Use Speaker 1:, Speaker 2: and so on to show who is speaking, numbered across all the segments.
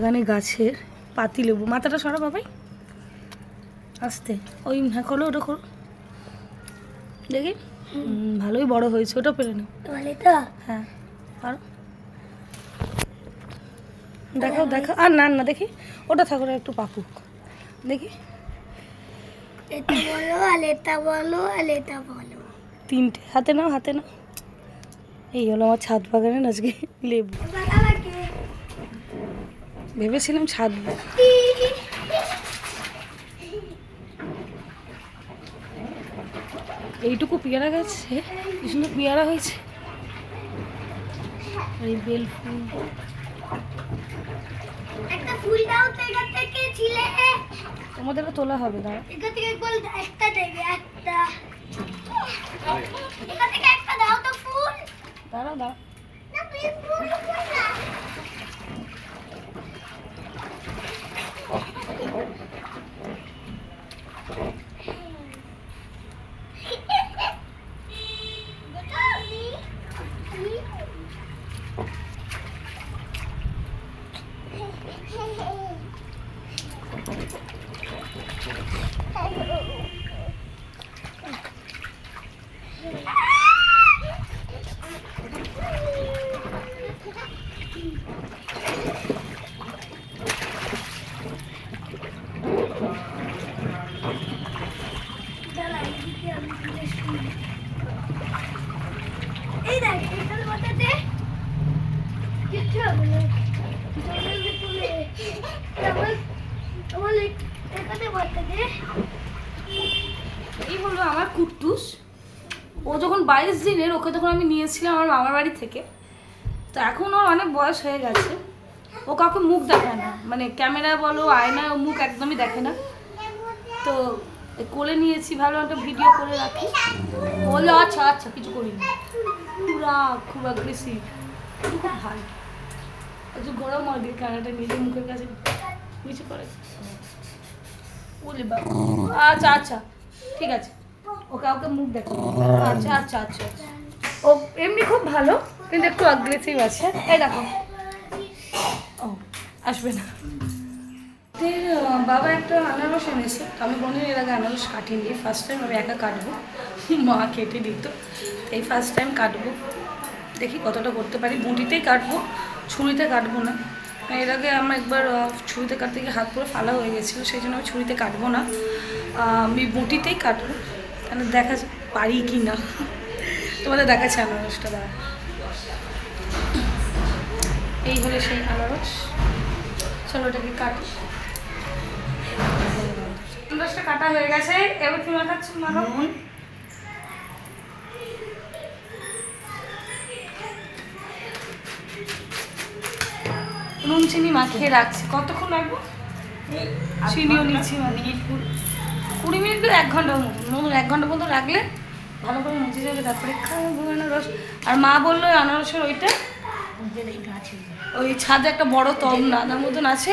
Speaker 1: বাগানে গাছের পাতি লেবু। মাথাটা সরা বাবাই, আস্তে। ওই হ্যাঁ খোলো, ওটা খোলো দেখি। ভালোই বড় হয়েছে, ওটা পেরে নাও। হ্যাঁ পারো, দেখাও দেখাও। আর না না দেখি, ওটা থাকো, একটু পাকুক দেখি।
Speaker 2: এটা বলো আর এটা বলো আর এটা বলো।
Speaker 1: তিনটে হাতে নাও, হাতে নাও। এই হলো আমার ছাদ বাগানের আজকে লেবু। ভেবেছিলাম ছাদবো। এইটুকু পেয়ারা গাছে কি সুন্দর পেয়ারা হয়েছে। এই বেল ফুল,
Speaker 2: একটা ফুল দাও তো এটা থেকে ছিলে।
Speaker 1: তোমাদেরও তোলা হবে। দাঁড়া,
Speaker 2: এটা থেকে বল একটা দেবে, একটা এটা থেকে একটা দাও তো ফুল।
Speaker 1: দাঁড়াও দাঁড়াও।
Speaker 2: না প্লিজ ফুল না। এই দেখ এটার মধ্যে কিছু হবে না, জলের ভিতরে আমার এখানে বলতে দে।
Speaker 1: এই হলো আমার কুট্টুস। ও যখন 22 দিনের, ওকে তখন আমি নিয়েছিলাম আমার মামার বাড়ি থেকে। তো এখন ওর অনেক বয়স হয়ে গেছে। ও কাউকে মুখ দেখায় না, মানে ক্যামেরা বলো আয়নায় ও মুখ একদমই দেখে না। তো কোলে নিয়েছি, ভালো একটা ভিডিও করে রাখি। বললো আচ্ছা আচ্ছা, কিছু করিনি। পুরা খুব অ্যাগ্রেসিভ, খুব ভালো। একটু গরম হয় দিয়ে ক্যামেরাটা নিজের মুখের কাছে কিছু করে। বলি বাবা আচ্ছা আচ্ছা ঠিক আছে, ও কাউকে মুখ দেখো। আচ্ছা আচ্ছা আচ্ছা আচ্ছা। ও এমনি খুব ভালো, কিন্তু একটু অ্যাগ্রেসিভ আছে। এই দেখো, ও আসবে না। বাবা একটা আনারস এনেছে। তো আমি কোনোদিন এর আগে আনারস কাটিনি, ফার্স্ট টাইম আমি একা কাটবো। মা কেটে দিত, এই ফার্স্ট টাইম কাটবো। দেখি কতটা করতে পারি। বুটিতেই কাটবো, ছুরিতে কাটবো না। এর আগে আমার একবার ছুরিতে কাটতে গিয়ে হাত পুরো ফালা হয়ে গেছিলো, সেই জন্য আমি ছুরিতে কাটবো না, আমি বুটিতেই কাটবো। কেন দেখা পারি কি না, তোমাদের দেখাচ্ছে আনারসটা। দাঁড়া, এই হলে সেই আনারস। চলো ওটাকে কাটি। আনারসটা কাটা হয়ে গেছে, এবার তুমি মাখাচ্ছ। মাখো। নুন চিনি মাখিয়ে রাখছি। কতক্ষণ লাগবে? চিনিও নিচ্ছি 20 মিনিট, 1 ঘন্টার মতো। নুন 1 ঘন্টা পর্যন্ত রাখলে ভালো করে মুছে যাবে, তারপরে খাবো আনারস। আর মা বললো আনারসের ওইটা ওই ছাদে একটা বড় টব নাদার মতন আছে,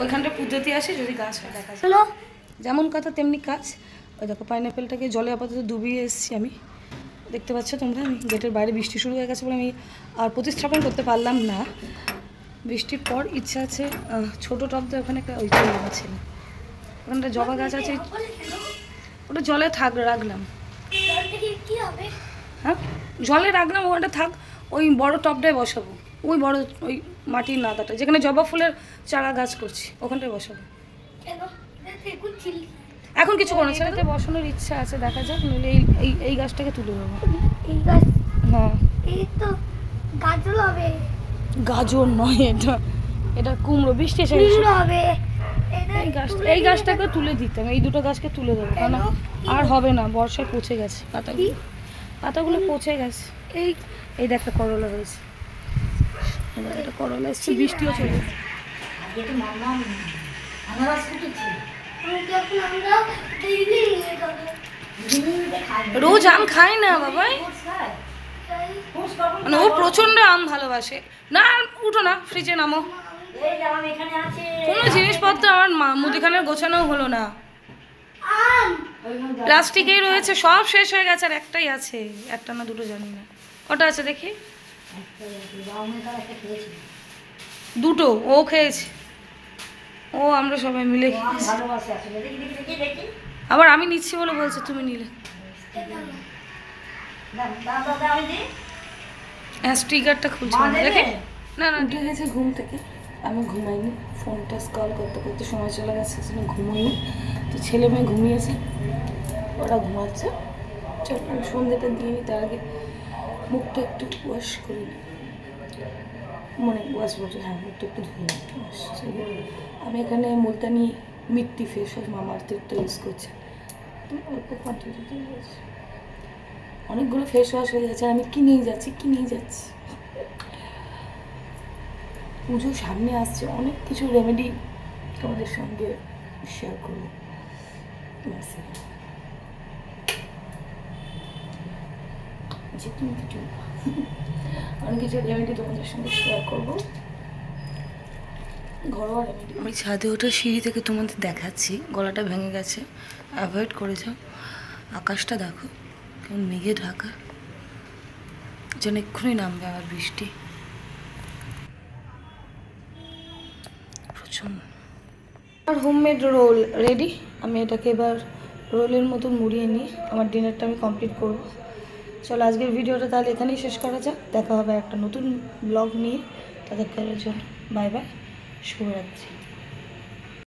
Speaker 1: ওইখানটা পুঁতেতে আসে যদি গাছ হয়। দেখা চলো, যেমন কথা তেমনি কাজ। ওই দেখো পাইনাপেলটাকে জলে আপাতত ডুবিয়ে এসেছি আমি, দেখতে পাচ্ছ তোমরা। আমি গেটের বাইরে বৃষ্টি শুরু হয়ে গেছে বলে আমি আর প্রতিস্থাপন করতে পারলাম না। বৃষ্টির পর ইচ্ছা আছে ছোটো টব দিয়ে ওখানে একটা ওই জল আছে, ওখানটা জবা গাছ আছে, ওটা জলে রাখলাম। হ্যাঁ জলে রাখলাম, ওখানটা থাক। ওই বড় টবটায় বসাবো, ওই বড় ওই মাটির নাদাটা যেখানে জবা ফুলের চারা গাছ করছি, ওখানটায় বসাবো। এখন কিছু কোনো ছেলেতে বসানোর ইচ্ছা আছে, দেখা যাক। নইলে এই এই গাছটাকে তুলে দেবো।
Speaker 2: এই গাছ?
Speaker 1: হ্যাঁ,
Speaker 2: এই তো গাজর হবে।
Speaker 1: গাজর নয়, এটা এটা কুমড়ো। বৃষ্টি এসে
Speaker 2: হবে।
Speaker 1: এই গাছটাকে তুলে দিতাম, এই দুটো গাছকে তুলে দেবো, কারণ আর হবে না, বর্ষায় পচে গেছে পাতাগুলো পচে গেছে। এই এই একটা করলা হয়েছে, একটা করলা এসছে, বৃষ্টিও চলে গেছে। রোজ আম খাই না বাবাই, মানে ও প্রচন্ড আম ভালোবাসে। না উঠো না, ফ্রিজে নামো। কোনো জিনিসপত্র আমার মুদিখানার গোছানো হলো না, প্লাস্টিকেই রয়েছে, সব শেষ হয়ে গেছে। আর একটাই আছে, একটা না দুটো জানি না, কটা আছে দেখি। দুটো ও খেয়েছে, ও আমরা সবাই মিলে খেয়েছি। আবার আমি নিচ্ছি বলে বলছে তুমি নিলে। হ্যাঁ স্টিকারটা খুলছে না দেখে। না না উঠে গেছে ঘুম থেকে, আমি ঘুমাইনি, ফোনটা স্ক্রল করতে করতে সময় চলে গেছে, সেজন্য ঘুমাইনি। তো ছেলে মেয়ে ঘুমিয়েছে, ওরা ঘুমাচ্ছে। চল আমি সন্ধ্যেটা দিয়ে নিই, তার আগে মুখটা একটু ওয়াশ করি নি, মানে ওয়াশ বলছে, হ্যাঁ মুখটা একটু ধুয়ে নিই। আমি এখানে মুলতানি মিট্টি ফেস ওয়াশ মামাআর্থেরটা ইউজ করছি, অল্প কোয়ান্টিটিতে ইউজ। অনেকগুলো ফেস ওয়াশ হয়ে যাচ্ছে, আমি কিনেই যাচ্ছি। পুজো সামনে আসছে, অনেক কিছু রেমেডি তোমাদের সঙ্গে শেয়ার করবো। যে তুমি কিছু অনেক কিছু রেমেডি তোমাদের সঙ্গে শেয়ার করবো, ঘরোয়া রেমেডি। আমি ছাদে ওঠা সিঁড়ি থেকে তোমাদের দেখাচ্ছি, গলাটা ভেঙে গেছে, অ্যাভয়েড করে যাও। আকাশটা দেখো কেমন মেঘে ঢাকা, যেন এক্ষুনি নামবে আবার বৃষ্টি। প্রচন্ড। আমার হোমমেড রোল রেডি, আমি এটাকে এবার রোলের মতন মুড়িয়ে নিই, আমার ডিনারটা আমি কমপ্লিট করব। চলো আজকের ভিডিওটা তাহলে এখানেই শেষ করা যাক, দেখা হবে একটা নতুন ব্লগ নিয়ে, তাদের জন্য বাই বাই, শুভরাত্রি।